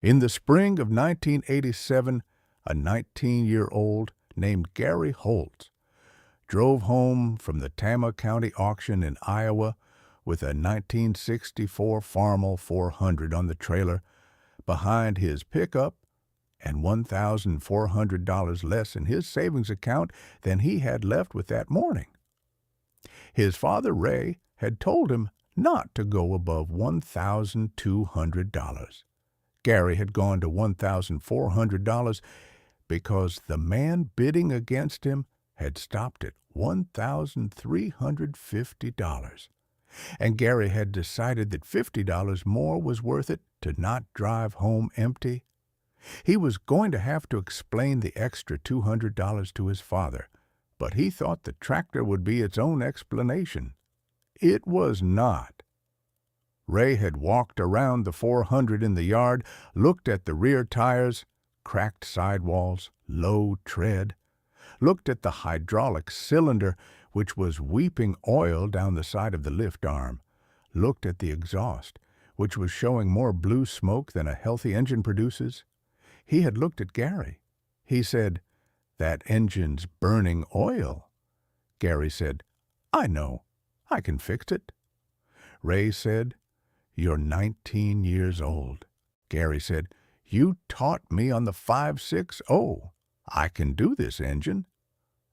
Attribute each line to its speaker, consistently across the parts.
Speaker 1: In the spring of 1987, a 19-year-old named Gary Holtz drove home from the Tama County auction in Iowa with a 1964 Farmall 400 on the trailer behind his pickup and $1,400 less in his savings account than he had left with that morning. His father, Ray, had told him not to go above $1,200. Gary had gone to $1,400 because the man bidding against him had stopped at $1,350. And Gary had decided that $50 more was worth it to not drive home empty. He was going to have to explain the extra $200 to his father, but he thought the tractor would be its own explanation. It was not. Ray had walked around the 400 in the yard, looked at the rear tires, cracked sidewalls, low tread, looked at the hydraulic cylinder, which was weeping oil down the side of the lift arm, looked at the exhaust, which was showing more blue smoke than a healthy engine produces. He had looked at Gary. He said, "That engine's burning oil." Gary said, "I know. I can fix it." Ray said, "You're 19 years old." Gary said, "You taught me on the 560. I can do this engine."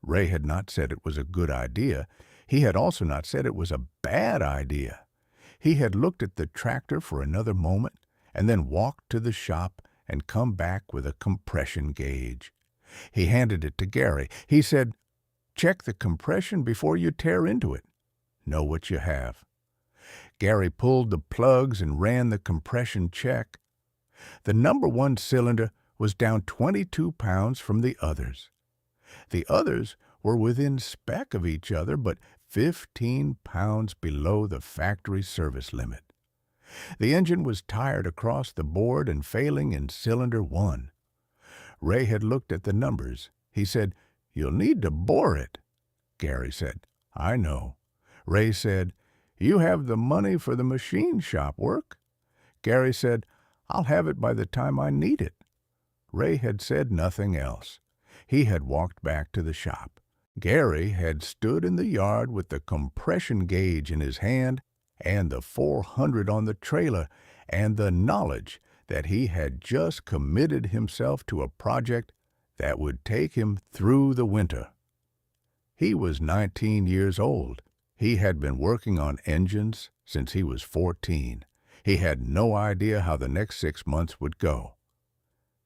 Speaker 1: Ray had not said it was a good idea. He had also not said it was a bad idea. He had looked at the tractor for another moment and then walked to the shop and come back with a compression gauge. He handed it to Gary. He said, "Check the compression before you tear into it. Know what you have." Gary pulled the plugs and ran the compression check. The number 1 cylinder was down 22 pounds from the others. The others were within spec of each other, but 15 pounds below the factory service limit. The engine was tired across the board and failing in cylinder 1. Ray had looked at the numbers. He said, "You'll need to bore it." Gary said, "I know." Ray said, "You have the money for the machine shop work?" Gary said, "I'll have it by the time I need it." Ray had said nothing else. He had walked back to the shop. Gary had stood in the yard with the compression gauge in his hand and the 400 on the trailer, and the knowledge that he had just committed himself to a project that would take him through the winter. He was 19 years old. He had been working on engines since he was 14. He had no idea how the next 6 months would go.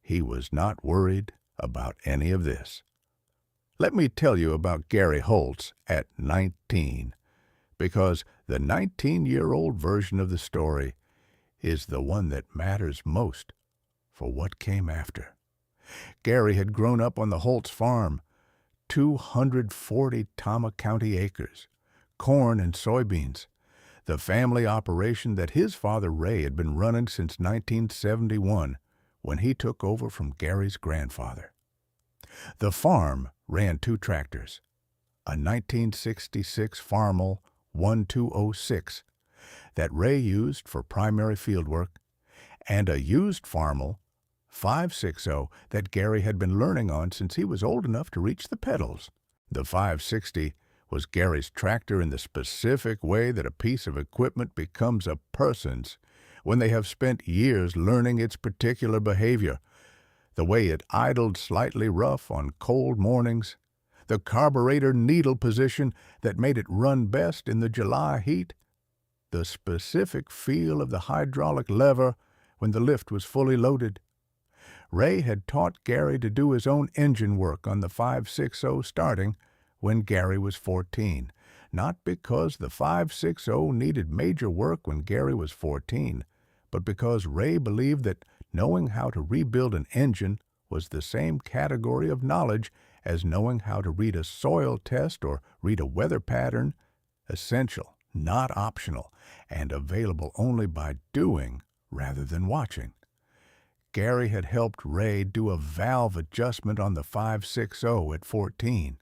Speaker 1: He was not worried about any of this. Let me tell you about Gary Holtz at 19, because the 19-year-old version of the story is the one that matters most for what came after. Gary had grown up on the Holtz farm, 240 Tama County acres, corn and soybeans, the family operation that his father Ray had been running since 1971 when he took over from Gary's grandfather. The farm ran 2 tractors, a 1966 Farmall 1206 that Ray used for primary fieldwork, and a used Farmall 560 that Gary had been learning on since he was old enough to reach the pedals. The 560 was Gary's tractor in the specific way that a piece of equipment becomes a person's when they have spent years learning its particular behavior, the way it idled slightly rough on cold mornings, the carburetor needle position that made it run best in the July heat, the specific feel of the hydraulic lever when the lift was fully loaded. Ray had taught Gary to do his own engine work on the 560 starting when Gary was 14, not because the 560 needed major work when Gary was 14, but because Ray believed that knowing how to rebuild an engine was the same category of knowledge as knowing how to read a soil test or read a weather pattern, essential, not optional, and available only by doing rather than watching. Gary had helped Ray do a valve adjustment on the 560 at 14.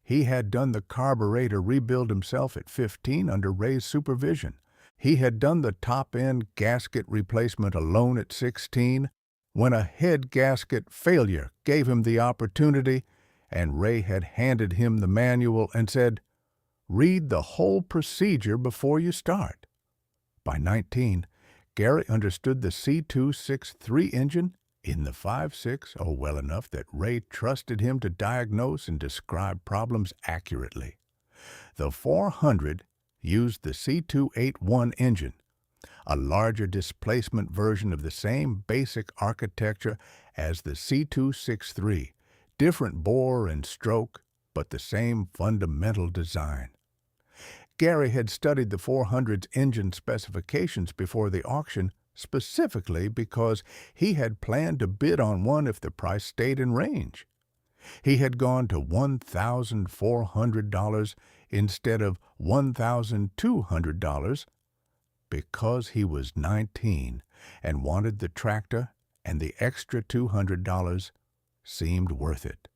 Speaker 1: He had done the carburetor rebuild himself at 15 under Ray's supervision. He had done the top-end gasket replacement alone at 16 when a head gasket failure gave him the opportunity, and Ray had handed him the manual and said, "Read the whole procedure before you start." By 19, Gary understood the C263 engine in the 5.6 well enough that Ray trusted him to diagnose and describe problems accurately. The 400 used the C281 engine, a larger displacement version of the same basic architecture as the C263, different bore and stroke, but the same fundamental design. Gary had studied the 400's engine specifications before the auction specifically because he had planned to bid on one if the price stayed in range. He had gone to $1,400 instead of $1,200 because he was 19 and wanted the tractor, and the extra $200 seemed worth it.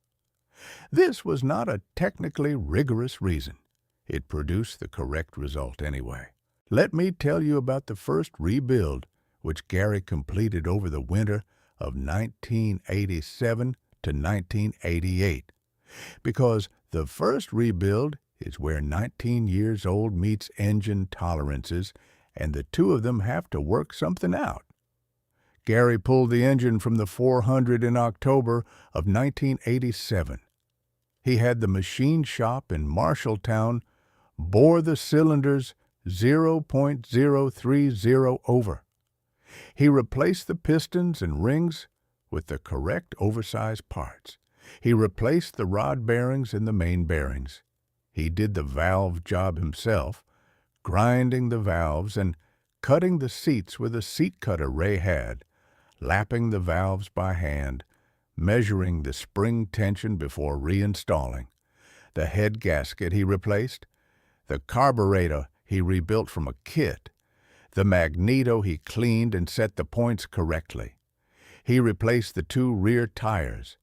Speaker 1: This was not a technically rigorous reason. It produced the correct result anyway. Let me tell you about the first rebuild, which Gary completed over the winter of 1987 to 1988, because the first rebuild is where 19 years old meets engine tolerances, and the two of them have to work something out. Gary pulled the engine from the 400 in October of 1987. He had the machine shop in Marshalltown bore the cylinders 0.030 over. He replaced the pistons and rings with the correct oversized parts. He replaced the rod bearings and the main bearings. He did the valve job himself, grinding the valves and cutting the seats with a seat cutter Ray had, lapping the valves by hand, measuring the spring tension before reinstalling. The head gasket he replaced. The carburetor he rebuilt from a kit. The magneto he cleaned and set the points correctly. He replaced the two rear tires.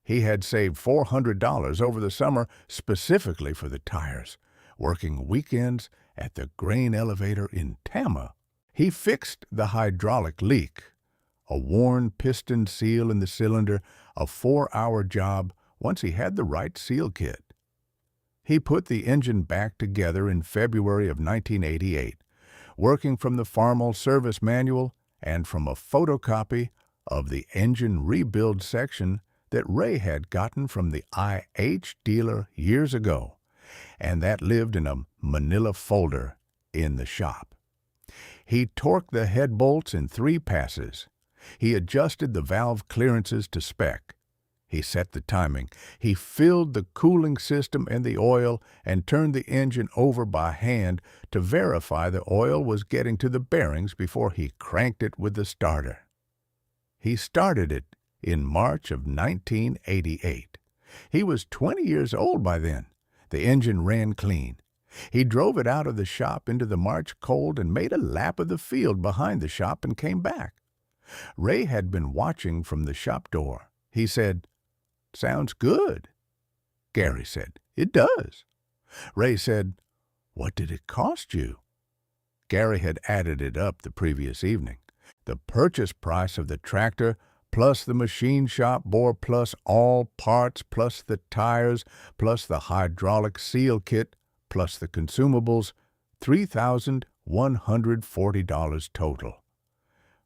Speaker 1: He had saved $400 over the summer specifically for the tires, working weekends at the grain elevator in Tama. He fixed the hydraulic leak, a worn piston seal in the cylinder, a 4-hour job once he had the right seal kit. He put the engine back together in February of 1988, working from the Farmall service manual and from a photocopy of the engine rebuild section that Ray had gotten from the IH dealer years ago, and that lived in a manila folder in the shop. He torqued the head bolts in 3 passes. He adjusted the valve clearances to spec. He set the timing. He filled the cooling system and the oil and turned the engine over by hand to verify the oil was getting to the bearings before he cranked it with the starter. He started it in March of 1988. He was 20 years old by then. The engine ran clean. He drove it out of the shop into the March cold and made a lap of the field behind the shop and came back. Ray had been watching from the shop door. He said, "Sounds good." Gary said, "It does." Ray said, "What did it cost you?" Gary had added it up the previous evening. The purchase price of the tractor, plus the machine shop bore, plus all parts, plus the tires, plus the hydraulic seal kit, plus the consumables, $3,140 total.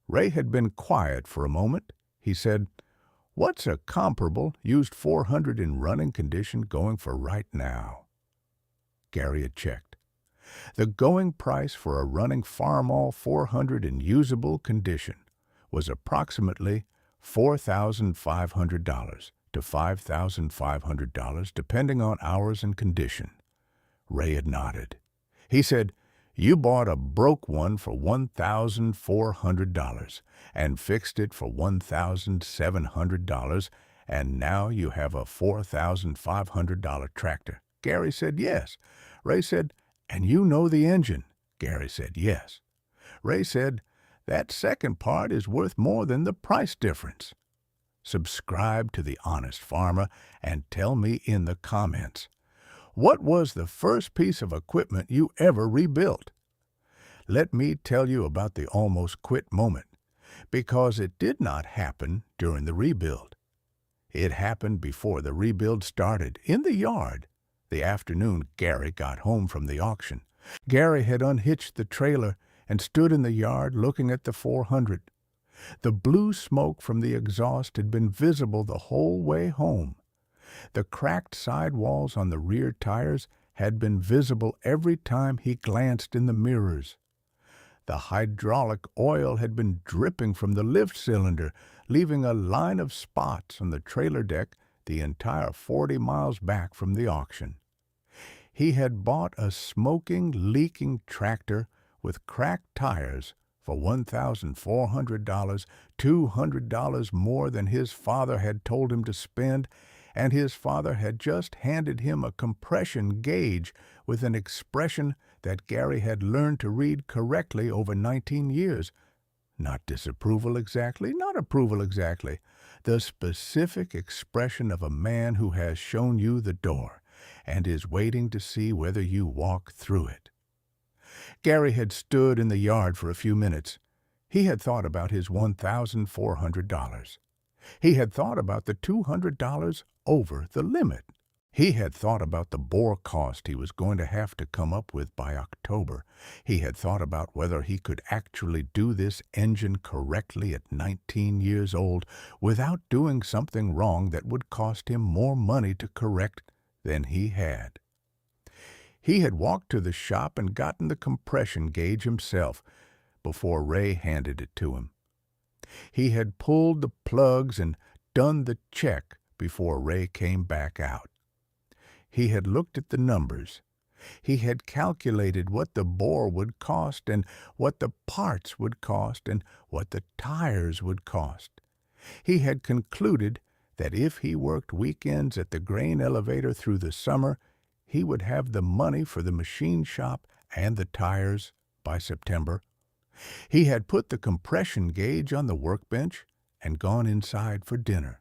Speaker 1: Ray had been quiet for a moment. He said, "What's a comparable used 400 in running condition going for right now?" Gary had checked. The going price for a running Farmall 400 in usable condition was approximately $4,500 to $5,500 depending on hours and condition. Ray had nodded. He said, "You bought a broke one for $1,400 and fixed it for $1,700, and now you have a $4,500 tractor." Gary said, "Yes." Ray said, "And you know the engine?" Gary said, "Yes." Ray said, "That second part is worth more than the price difference." Subscribe to The Honest Farmer and tell me in the comments, what was the first piece of equipment you ever rebuilt? Let me tell you about the almost quit moment. because it did not happen during the rebuild. It happened before the rebuild started, in the yard, the afternoon Gary got home from the auction. Gary had unhitched the trailer and stood in the yard looking at the 400. The blue smoke from the exhaust had been visible the whole way home. The cracked sidewalls on the rear tires had been visible every time he glanced in the mirrors. The hydraulic oil had been dripping from the lift cylinder, leaving a line of spots on the trailer deck the entire 40 miles back from the auction. He had bought a smoking, leaking tractor with cracked tires for $1,400, $200 more than his father had told him to spend, and his father had just handed him a compression gauge with an expression that Gary had learned to read correctly over 19 years. Not disapproval exactly, not approval exactly. The specific expression of a man who has shown you the door and is waiting to see whether you walk through it. Gary had stood in the yard for a few minutes. He had thought about his $1,400. He had thought about the $200 over the limit. He had thought about the bore cost he was going to have to come up with by October. He had thought about whether he could actually do this engine correctly at 19 years old without doing something wrong that would cost him more money to correct than he had. He had walked to the shop and gotten the compression gauge himself before Ray handed it to him. He had pulled the plugs and done the check before Ray came back out. He had looked at the numbers. He had calculated what the bore would cost and what the parts would cost and what the tires would cost. He had concluded that if he worked weekends at the grain elevator through the summer, he would have the money for the machine shop and the tires by September. He had put the compression gauge on the workbench and gone inside for dinner.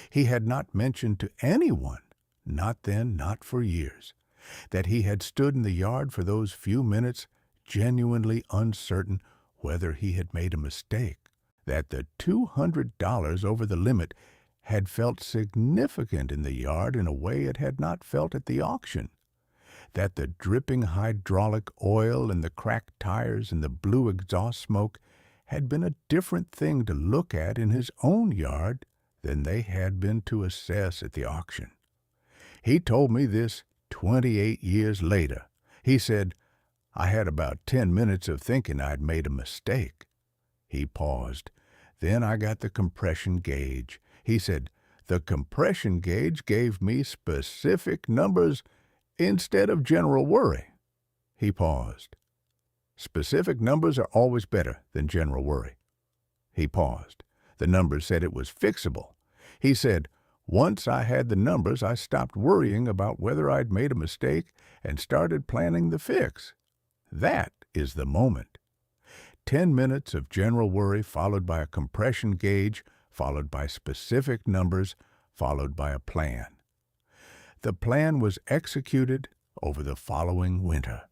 Speaker 1: He had not mentioned to anyone, not then, not for years, that he had stood in the yard for those few minutes genuinely uncertain whether he had made a mistake, that the $200 over the limit had felt significant in the yard in a way it had not felt at the auction, that the dripping hydraulic oil and the cracked tires and the blue exhaust smoke had been a different thing to look at in his own yard than they had been to assess at the auction. He told me this 28 years later. He said, "I had about 10 minutes of thinking I'd made a mistake." He paused. "Then I got the compression gauge." He said, "The compression gauge gave me specific numbers instead of general worry." He paused. "Specific numbers are always better than general worry." He paused. The numbers said it was fixable. He said, "Once I had the numbers, I stopped worrying about whether I'd made a mistake and started planning the fix." That is the moment. 10 minutes of general worry followed by a compression gauge, followed by specific numbers, followed by a plan. The plan was executed over the following winter.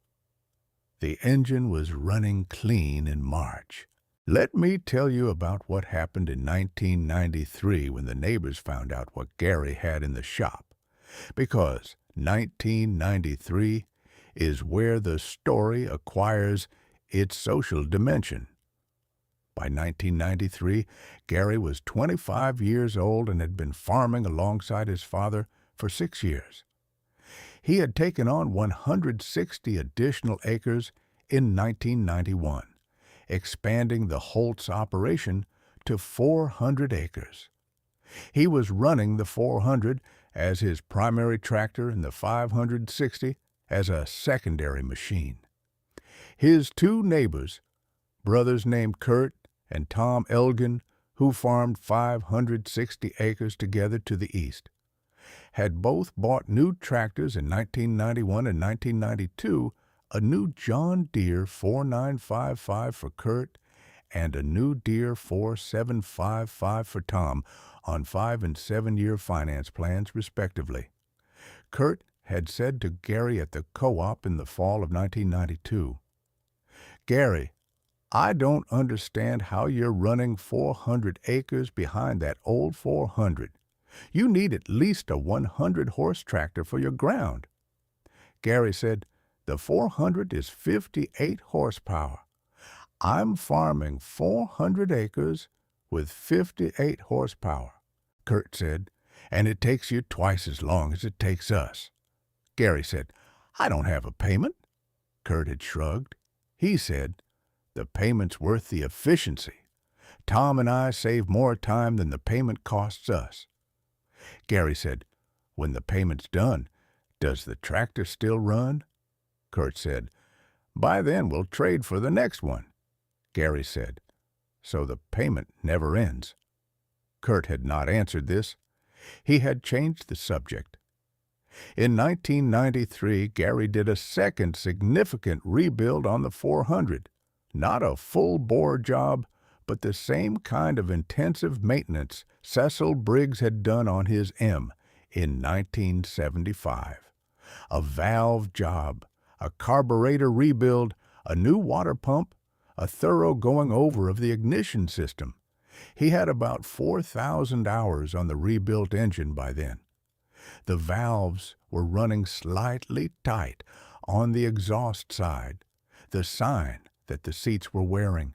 Speaker 1: The engine was running clean in March. Let me tell you about what happened in 1993 when the neighbors found out what Gary had in the shop, because 1993 is where the story acquires its social dimension. By 1993, Gary was 25 years old and had been farming alongside his father for 6 years. He had taken on 160 additional acres in 1991, expanding the Holtz operation to 400 acres. He was running the 400 as his primary tractor and the 560 as a secondary machine. His two neighbors, brothers named Kurt and Tom Elgin, who farmed 560 acres together to the east, had both bought new tractors in 1991 and 1992, a new John Deere 4955 for Kurt and a new Deere 4755 for Tom on 5- and 7-year finance plans, respectively. Kurt had said to Gary at the co-op in the fall of 1992, "Gary, I don't understand how you're running 400 acres behind that old 400. You need at least a 100-horse tractor for your ground." Gary said, "The 400 is 58 horsepower. I'm farming 400 acres with 58 horsepower." Kurt said, "And it takes you twice as long as it takes us." Gary said, "I don't have a payment." Kurt had shrugged. He said, "The payment's worth the efficiency. Tom and I save more time than the payment costs us." Gary said, "When the payment's done, does the tractor still run?" Kurt said, "By then we'll trade for the next one." Gary said, "So the payment never ends." Kurt had not answered this. He had changed the subject. In 1993, Gary did a second significant rebuild on the 400. Not a full-bore job, but the same kind of intensive maintenance Cecil Briggs had done on his M in 1975. A valve job, a carburetor rebuild, a new water pump, a thorough going over of the ignition system. He had about 4,000 hours on the rebuilt engine by then. The valves were running slightly tight on the exhaust side, the sign that the seats were wearing.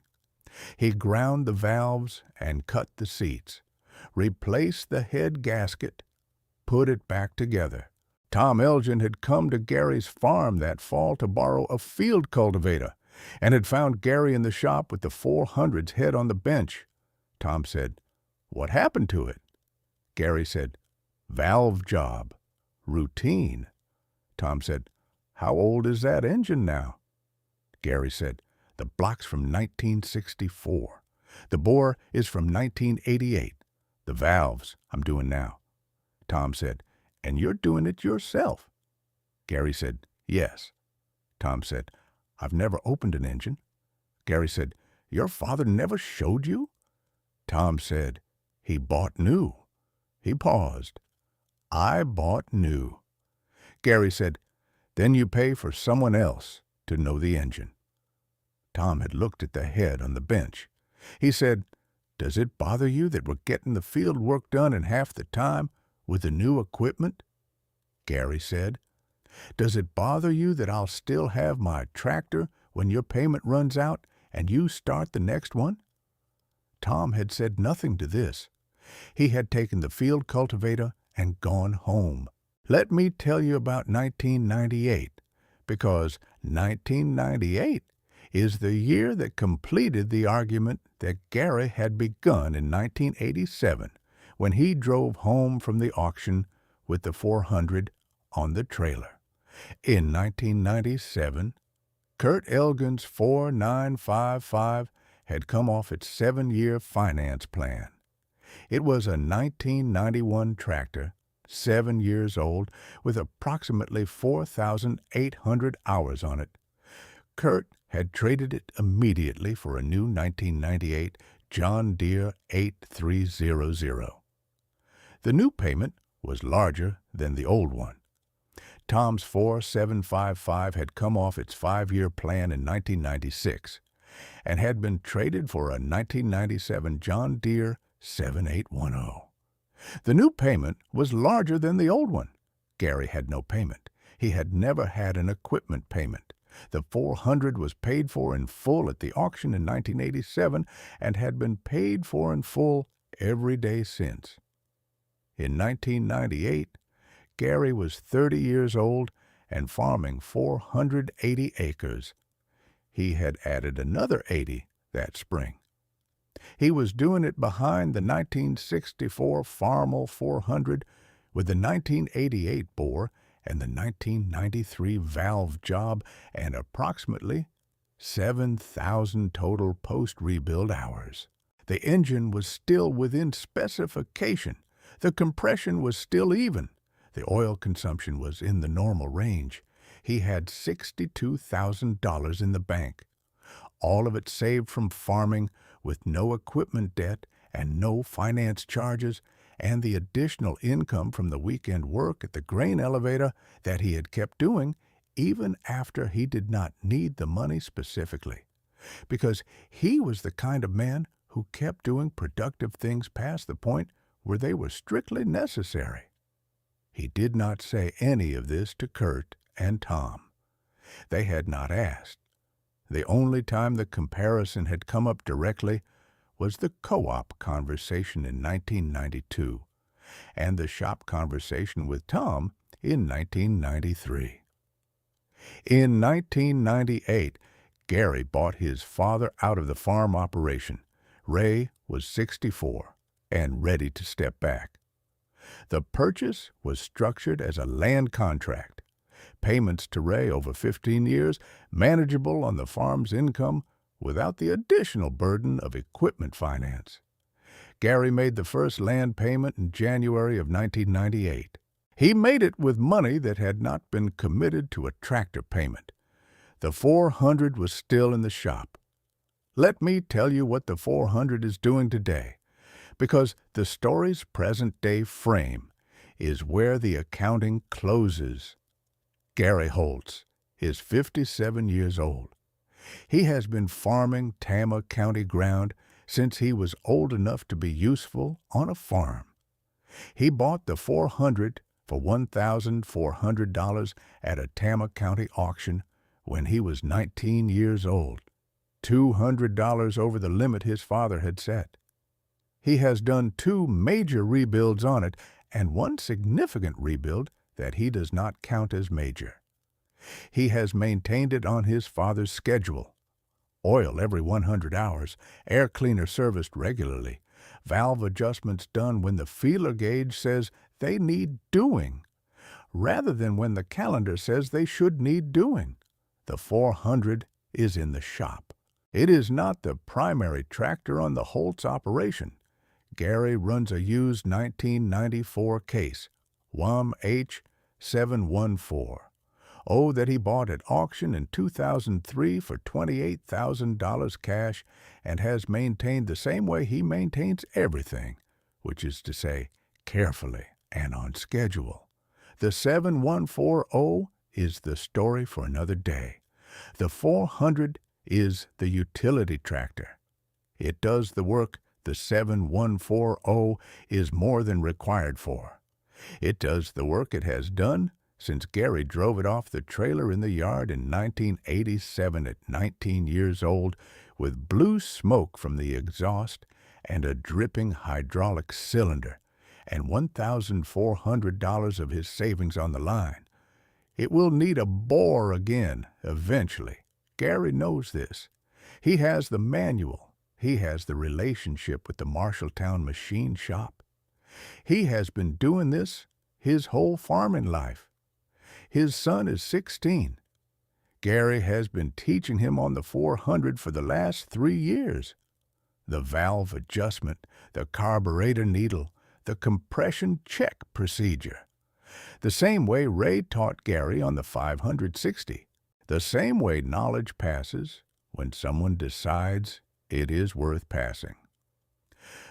Speaker 1: He ground the valves and cut the seats, replaced the head gasket, put it back together. Tom Elgin had come to Gary's farm that fall to borrow a field cultivator and had found Gary in the shop with the 400's head on the bench. Tom said, "What happened to it?" Gary said, "Valve job. Routine." Tom said, "How old is that engine now?" Gary said, "The block's from 1964. The bore is from 1988. The valves I'm doing now." Tom said, "And you're doing it yourself?" Gary said, "Yes." Tom said, "I've never opened an engine." Gary said, "Your father never showed you?" Tom said, "He bought new." He paused. "I bought new." Gary said, "Then you pay for someone else to know the engine." Tom had looked at the head on the bench. He said, "Does it bother you that we're getting the field work done in half the time with the new equipment?" Gary said, "Does it bother you that I'll still have my tractor when your payment runs out and you start the next one?" Tom had said nothing to this. He had taken the field cultivator and gone home. Let me tell you about 1998, because 1998 is the year that completed the argument that Gary had begun in 1987 when he drove home from the auction with the 400 on the trailer. In 1997, Kurt Elgin's 4955 had come off its 7-year finance plan. It was a 1991 tractor, 7 years old, with approximately 4,800 hours on it. Kurt had traded it immediately for a new 1998 John Deere 8300. The new payment was larger than the old one. Tom's 4755 had come off its 5-year plan in 1996 and had been traded for a 1997 John Deere 7810. The new payment was larger than the old one. Gary had no payment. He had never had an equipment payment. The 400 was paid for in full at the auction in 1987 and had been paid for in full every day since. In 1998, Gary was 30 years old and farming 480 acres. He had added another 80 that spring. He was doing it behind the 1964 Farmall 400 with the 1988 bore and the 1993 valve job and approximately 7,000 total post-rebuild hours. The engine was still within specification. The compression was still even. The oil consumption was in the normal range. He had $62,000 in the bank, all of it saved from farming with no equipment debt and no finance charges, and the additional income from the weekend work at the grain elevator that he had kept doing even after he did not need the money specifically. because he was the kind of man who kept doing productive things past the point where they were strictly necessary. He did not say any of this to Kurt and Tom. They had not asked. The only time the comparison had come up directly was the co-op conversation in 1992 and the shop conversation with Tom in 1993. In 1998, Gary bought his father out of the farm operation. Ray was 64 and ready to step back. The purchase was structured as a land contract. Payments to Ray over 15 years, manageable on the farm's income without the additional burden of equipment finance. Gary made the first land payment in January of 1998. He made it with money that had not been committed to a tractor payment. The 400 was still in the shop. Let me tell you what the 400 is doing today, because the story's present-day frame is where the accounting closes. Gary Holtz is 57 years old. He has been farming Tama County ground since he was old enough to be useful on a farm. He bought the 400 for $1,400 at a Tama County auction when he was 19 years old, $200 over the limit his father had set. He has done 2 major rebuilds on it and 1 significant rebuild that he does not count as major. He has maintained it on his father's schedule. Oil every 100 hours, air cleaner serviced regularly, valve adjustments done when the feeler gauge says they need doing, rather than when the calendar says they should need doing. The 400 is in the shop. It is not the primary tractor on the Holtz operation. Gary runs a used 1994 case, WAM H714. That he bought at auction in 2003 for $28,000 cash and has maintained the same way he maintains everything, which is to say, carefully and on schedule. The 7140 is the story for another day. The 400 is the utility tractor. It does the work the 7140 is more than required for. It does the work it has done since Gary drove it off the trailer in the yard in 1987 at 19 years old with blue smoke from the exhaust and a dripping hydraulic cylinder and $1,400 of his savings on the line. It will need a bore again eventually. Gary knows this. He has the manual. He has the relationship with the Marshalltown machine shop. He has been doing this his whole farming life. His son is 16. Gary has been teaching him on the 400 for the last 3 years. The valve adjustment, the carburetor needle, the compression check procedure. The same way Ray taught Gary on the 560. The same way knowledge passes when someone decides it is worth passing.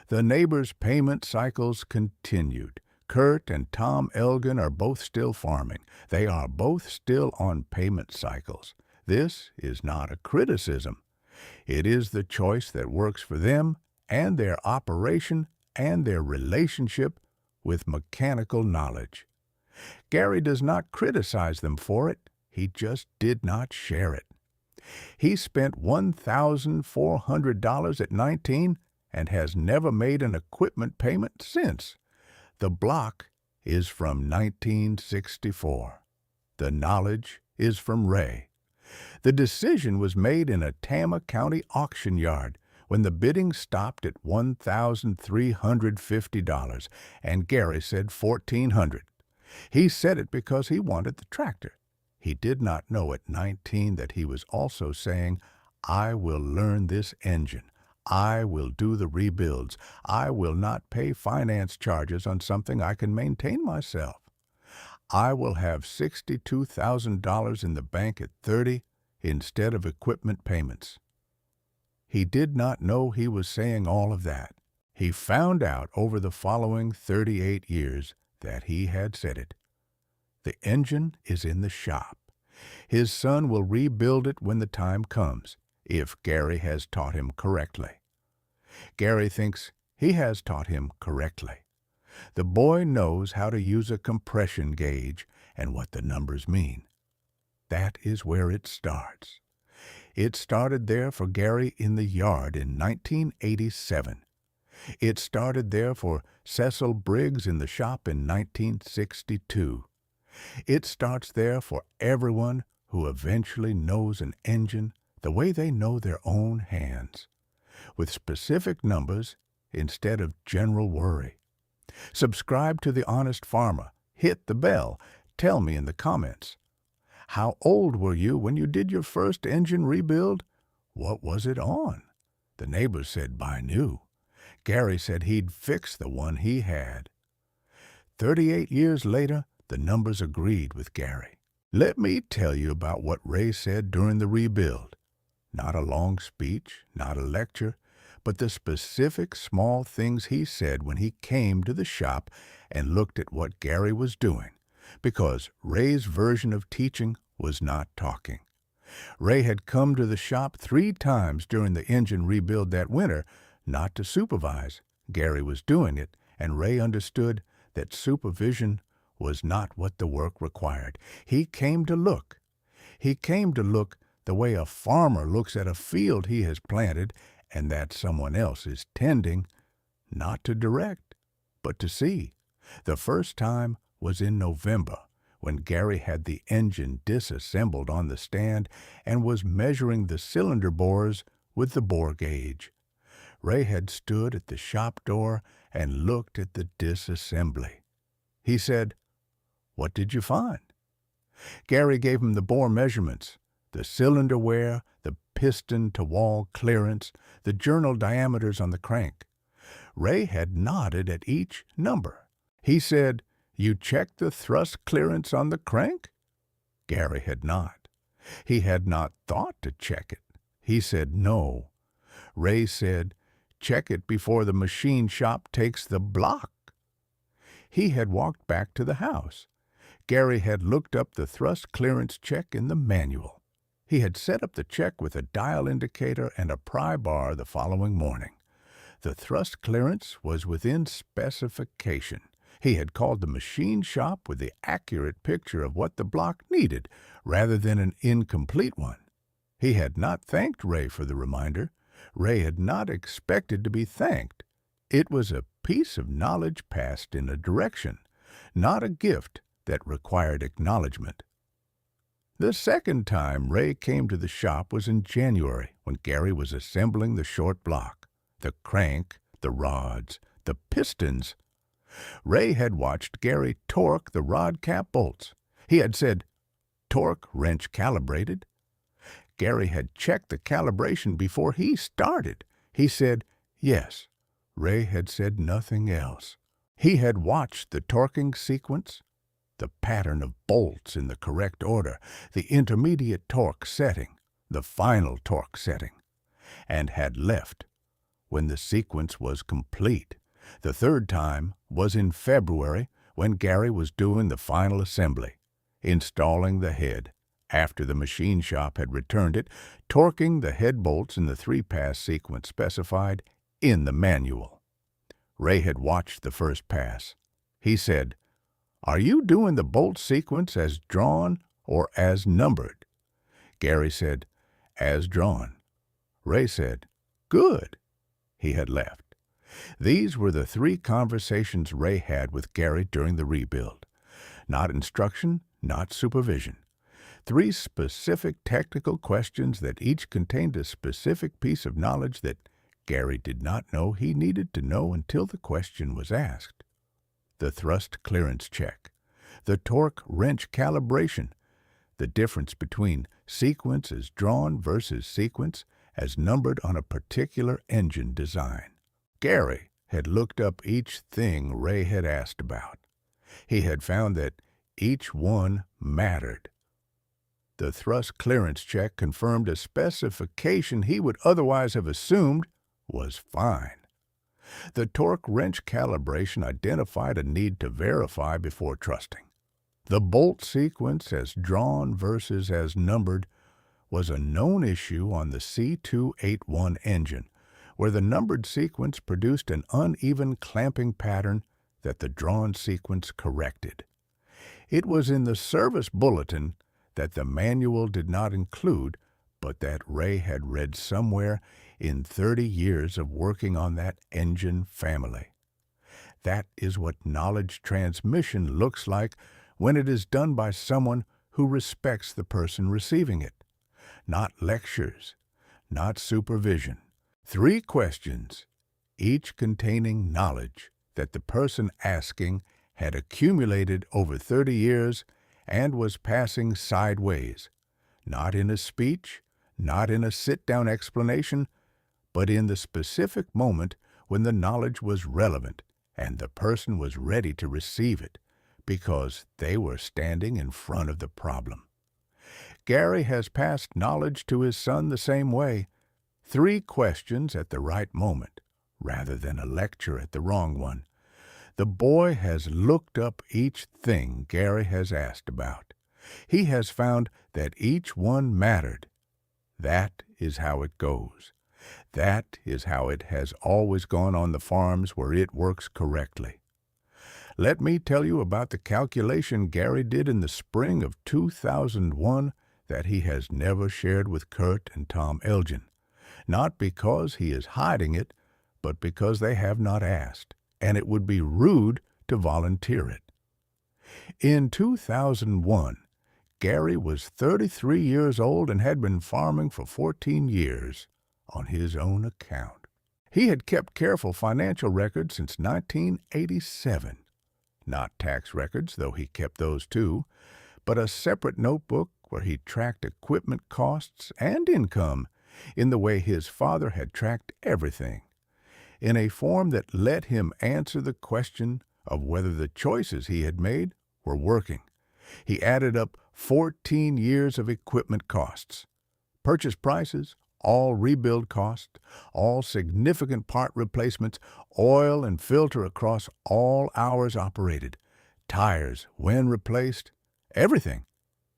Speaker 1: The neighbors' payment cycles continued. Kurt and Tom Elgin are both still farming. They are both still on payment cycles. This is not a criticism. It is the choice that works for them and their operation and their relationship with mechanical knowledge. Gary does not criticize them for it. He just did not share it. He spent $1,400 at 19 and has never made an equipment payment since. The block is from 1964. The knowledge is from Ray. The decision was made in a Tama County auction yard when the bidding stopped at $1,350 and Gary said $1,400. He said it because he wanted the tractor. He did not know at 19 that he was also saying, I will learn this engine. I will do the rebuilds. I will not pay finance charges on something I can maintain myself. I will have $62,000 in the bank at 30 instead of equipment payments. He did not know he was saying all of that. He found out over the following 38 years that he had said it. The engine is in the shop. His son will rebuild it when the time comes. if Gary has taught him correctly. Gary thinks he has taught him correctly. The boy knows how to use a compression gauge and what the numbers mean. That is where it starts. It started there for Gary in the yard in 1987. It started there for Cecil Briggs in the shop in 1962. It starts there for everyone who eventually knows an engine the way they know their own hands, with specific numbers instead of general worry. Subscribe to The Honest Farmer. Hit the bell. Tell me in the comments. How old were you when you did your first engine rebuild? What was it on? The neighbors said buy new. Gary said he'd fix the one he had. 38 years later, the numbers agreed with Gary. Let me tell you about what Ray said during the rebuild. Not a long speech, not a lecture, but the specific small things he said when he came to the shop and looked at what Gary was doing, because Ray's version of teaching was not talking. Ray had come to the shop 3 times during the engine rebuild that winter, not to supervise. Gary was doing it, and Ray understood that supervision was not what the work required. He came to look. He came to look the way a farmer looks at a field he has planted and that someone else is tending, not to direct, but to see. The first time was in November, when Gary had the engine disassembled on the stand and was measuring the cylinder bores with the bore gauge. Ray had stood at the shop door and looked at the disassembly. He said, "What did you find?" Gary gave him the bore measurements, the cylinder wear, the piston-to-wall clearance, the journal diameters on the crank. Ray had nodded at each number. He said, "You checked the thrust clearance on the crank?" Gary had not. He had not thought to check it. He said no. Ray said, "Check it before the machine shop takes the block." He had walked back to the house. Gary had looked up the thrust clearance check in the manual. He had set up the check with a dial indicator and a pry bar the following morning. The thrust clearance was within specification. He had called the machine shop with the accurate picture of what the block needed, rather than an incomplete one. He had not thanked Ray for the reminder. Ray had not expected to be thanked. It was a piece of knowledge passed in a direction, not a gift that required acknowledgement. The second time Ray came to the shop was in January, when Gary was assembling the short block, the crank, the rods, the pistons. Ray had watched Gary torque the rod cap bolts. He had said, "Torque wrench calibrated." Gary had checked the calibration before he started. He said, "Yes." Ray had said nothing else. He had watched the torquing sequence, the pattern of bolts in the correct order, the intermediate torque setting, the final torque setting, and had left when the sequence was complete. The third time was in February, when Gary was doing the final assembly, installing the head, after the machine shop had returned it, torquing the head bolts in the 3-pass sequence specified in the manual. Ray had watched the first pass. He said, "Are you doing the bolt sequence as drawn or as numbered?" Gary said, "As drawn." Ray said, "Good." He had left. These were the 3 conversations Ray had with Gary during the rebuild. Not instruction, not supervision. 3 specific technical questions that each contained a specific piece of knowledge that Gary did not know he needed to know until the question was asked. The thrust clearance check, the torque wrench calibration, the difference between sequence as drawn versus sequence as numbered on a particular engine design. Gary had looked up each thing Ray had asked about. He had found that each one mattered. The thrust clearance check confirmed a specification he would otherwise have assumed was fine. The torque wrench calibration identified a need to verify before trusting. The bolt sequence as drawn versus as numbered was a known issue on the C281 engine, where the numbered sequence produced an uneven clamping pattern that the drawn sequence corrected. It was in the service bulletin that the manual did not include, but that Ray had read somewhere in 30 years of working on that engine family. That is what knowledge transmission looks like when it is done by someone who respects the person receiving it. Not lectures, not supervision. 3 questions, each containing knowledge that the person asking had accumulated over 30 years and was passing sideways, not in a speech, not in a sit-down explanation, but in the specific moment when the knowledge was relevant and the person was ready to receive it because they were standing in front of the problem. Gary has passed knowledge to his son the same way. 3 questions at the right moment, rather than a lecture at the wrong one. The boy has looked up each thing Gary has asked about. He has found that each one mattered. That is how it goes. That is how it has always gone on the farms where it works correctly. Let me tell you about the calculation Gary did in the spring of 2001 that he has never shared with Kurt and Tom Elgin, not because he is hiding it, but because they have not asked, and it would be rude to volunteer it. In 2001, Gary was 33 years old and had been farming for 14 years on his own account. He had kept careful financial records since 1987. Not tax records, though he kept those too, but a separate notebook where he tracked equipment costs and income in the way his father had tracked everything, in a form that let him answer the question of whether the choices he had made were working. He added up 14 years of equipment costs, purchase prices, all rebuild costs, all significant part replacements, oil and filter across all hours operated, tires when replaced, everything.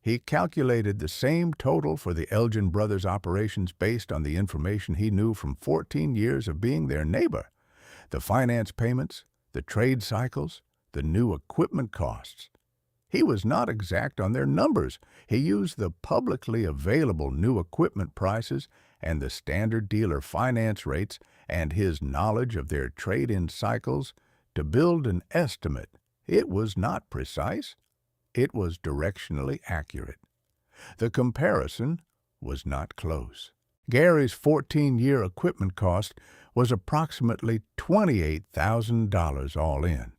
Speaker 1: He calculated the same total for the Elgin brothers' operations based on the information he knew from 14 years of being their neighbor, the finance payments, the trade cycles, the new equipment costs. He was not exact on their numbers. He used the publicly available new equipment prices and the standard dealer finance rates and his knowledge of their trade-in cycles to build an estimate. It was not precise. It was directionally accurate. The comparison was not close. Gary's 14-year equipment cost was approximately $28,000 all in.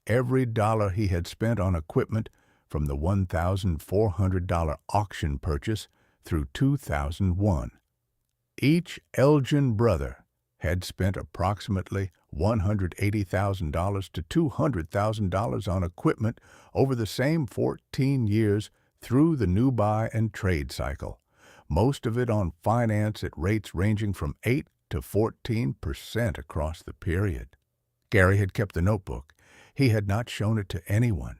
Speaker 1: Every dollar he had spent on equipment from the $1,400 auction purchase through 2001. Each Elgin brother had spent approximately $180,000 to $200,000 on equipment over the same 14 years through the new buy and trade cycle, most of it on finance at rates ranging from 8 to 14% across the period. Gary had kept the notebook. He had not shown it to anyone.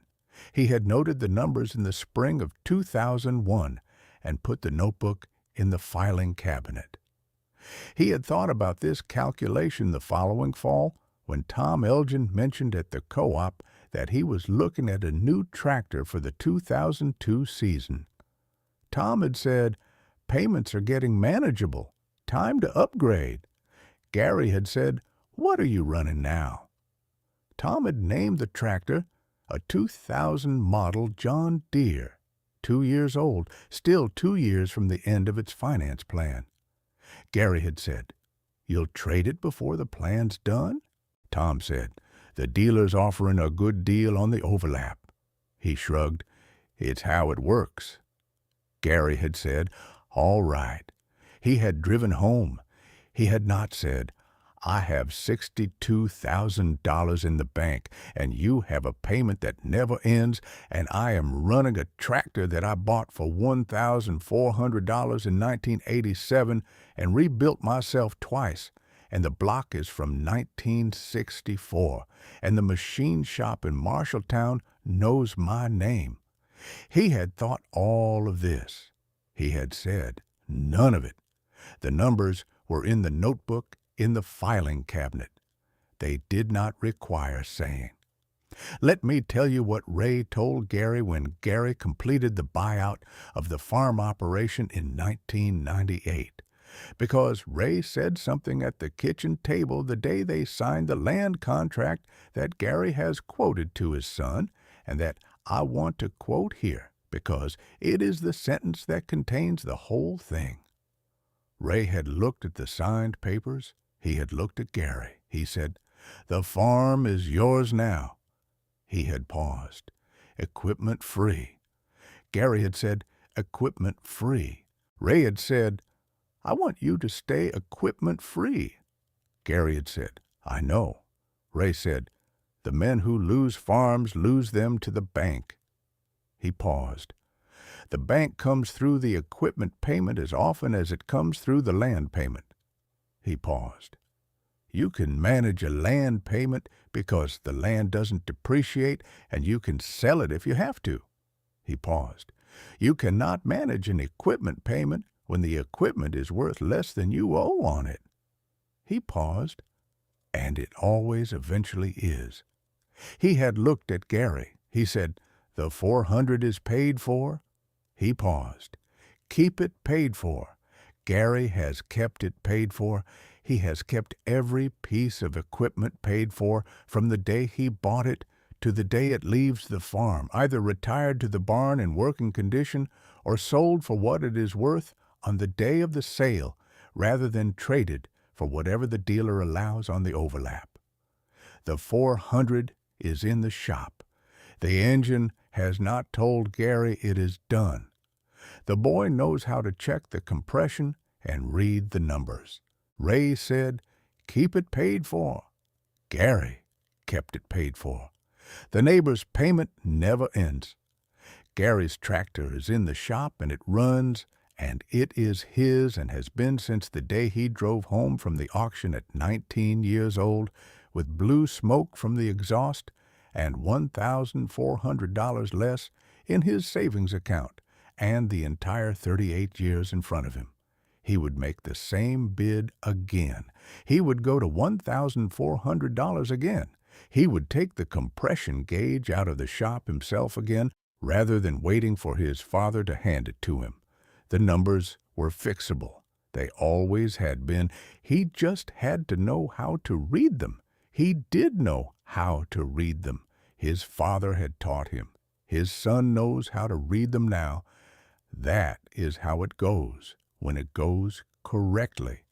Speaker 1: He had noted the numbers in the spring of 2001 and put the notebook in the filing cabinet. He had thought about this calculation the following fall when Tom Elgin mentioned at the co-op that he was looking at a new tractor for the 2002 season. Tom had said, "Payments are getting manageable. Time to upgrade." Gary had said, "What are you running now?" Tom had named the tractor a 2000 model John Deere, 2 years old, still 2 years from the end of its finance plan. Gary had said, "You'll trade it before the plan's done?" Tom said, "The dealer's offering a good deal on the overlap." He shrugged, "It's how it works." Gary had said, "All right." He had driven home. He had not said, "I have $62,000 in the bank, and you have a payment that never ends, and I am running a tractor that I bought for $1,400 in 1987 and rebuilt myself twice, and the block is from 1964, and the machine shop in Marshalltown knows my name." He had thought all of this. He had said none of it. The numbers were in the notebook in the filing cabinet. They did not require saying. Let me tell you what Ray told Gary when Gary completed the buyout of the farm operation in 1998. Because Ray said something at the kitchen table the day they signed the land contract that Gary has quoted to his son, and that I want to quote here because it is the sentence that contains the whole thing. Ray had looked at the signed papers. He had looked at Gary. He said, "The farm is yours now." He had paused. "Equipment free." Gary had said, "Equipment free." Ray had said, "I want you to stay equipment free." Gary had said, "I know." Ray said, "The men who lose farms lose them to the bank." He paused. "The bank comes through the equipment payment as often as it comes through the land payment." He paused. "You can manage a land payment because the land doesn't depreciate and you can sell it if you have to." He paused. "You cannot manage an equipment payment when the equipment is worth less than you owe on it." He paused. "And it always eventually is." He had looked at Gary. He said, "The 400 is paid for." He paused. "Keep it paid for." Gary has kept it paid for. He has kept every piece of equipment paid for from the day he bought it to the day it leaves the farm, either retired to the barn in working condition or sold for what it is worth on the day of the sale, rather than traded for whatever the dealer allows on the overlap. The 400 is in the shop. The engine has not told Gary it is done. The boy knows how to check the compression and read the numbers. Ray said, "Keep it paid for." Gary kept it paid for. The neighbor's payment never ends. Gary's tractor is in the shop and it runs, and it is his and has been since the day he drove home from the auction at 19 years old with blue smoke from the exhaust and $1,400 less in his savings account and the entire 38 years in front of him. He would make the same bid again. He would go to $1,400 again. He would take the compression gauge out of the shop himself again, rather than waiting for his father to hand it to him. The numbers were fixable. They always had been. He just had to know how to read them. He did know how to read them. His father had taught him. His son knows how to read them now. That is how it goes when it goes correctly.